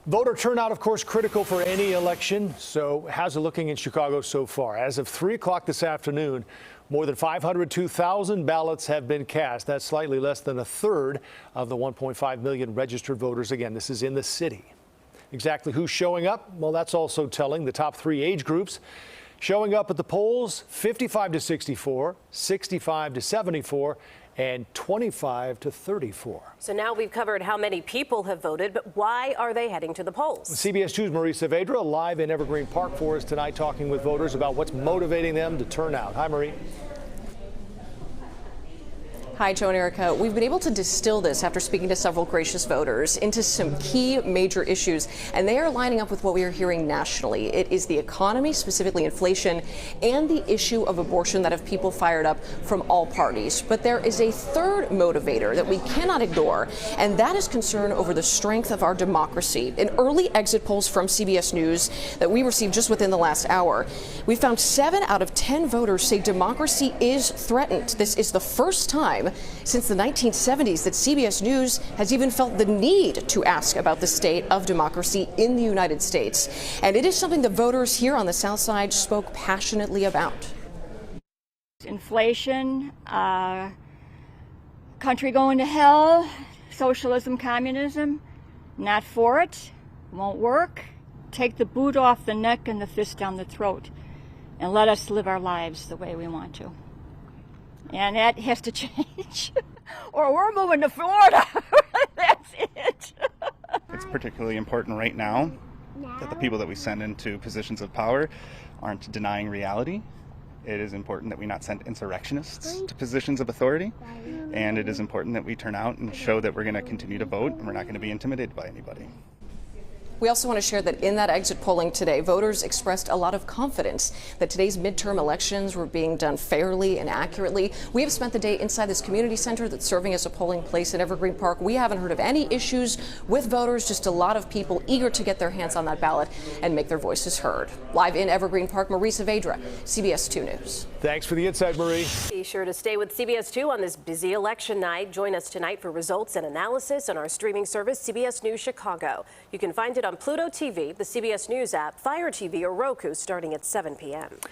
Voter turnout, of course, critical for any election. So how's it looking in Chicago so far? As of 3 o'clock this afternoon, more than 502,000 ballots have been cast. That's slightly less than a third of the 1.5 million registered voters. Again, this is in the city. Exactly who's showing up? Well, that's also telling. The top 3 age groups showing up at the polls: 55 to 64, 65 to 74, and 25 to 34. So now we've covered how many people have voted, but why are they heading to the polls? CBS 2's Marie Saavedra live in Evergreen Park for us tonight, talking with voters about what's motivating them to turn out. Hi, Marie. Hi, Joe and Erica. We've been able to distill this after speaking to several gracious voters into some key major issues, and they are lining up with what we are hearing nationally. It is the economy, specifically inflation, and the issue of abortion that have people fired up from all parties. But there is a third motivator that we cannot ignore, and that is concern over the strength of our democracy. In early exit polls from CBS News that we received just within the last hour, we found 7 out of 10 voters say democracy is threatened. This is the first time since the 1970s that CBS News has even felt the need to ask about the state of democracy in the United States. And it is something the voters here on the South Side spoke passionately about. Inflation, country going to hell, socialism, communism, not for it, won't work. Take the boot off the neck and the fist down the throat, and let us live our lives the way we want to. And that has to change, or we're moving to Florida. That's it. It's particularly important right now that the people that we send into positions of power aren't denying reality. It is important that we not send insurrectionists to positions of authority. And it is important that we turn out and show that we're going to continue to vote and we're not going to be intimidated by anybody. We also want to share that in that exit polling today, voters expressed a lot of confidence that today's midterm elections were being done fairly and accurately. We have spent the day inside this community center that's serving as a polling place in Evergreen Park. We haven't heard of any issues with voters, just a lot of people eager to get their hands on that ballot and make their voices heard. Live in Evergreen Park, Marie Saavedra, CBS 2 News. Thanks for the insight, Marie. Be sure to stay with CBS 2 on this busy election night. Join us tonight for results and analysis on our streaming service, CBS News Chicago. You can find it on Pluto TV, the CBS News app, Fire TV, or Roku starting at 7 p.m.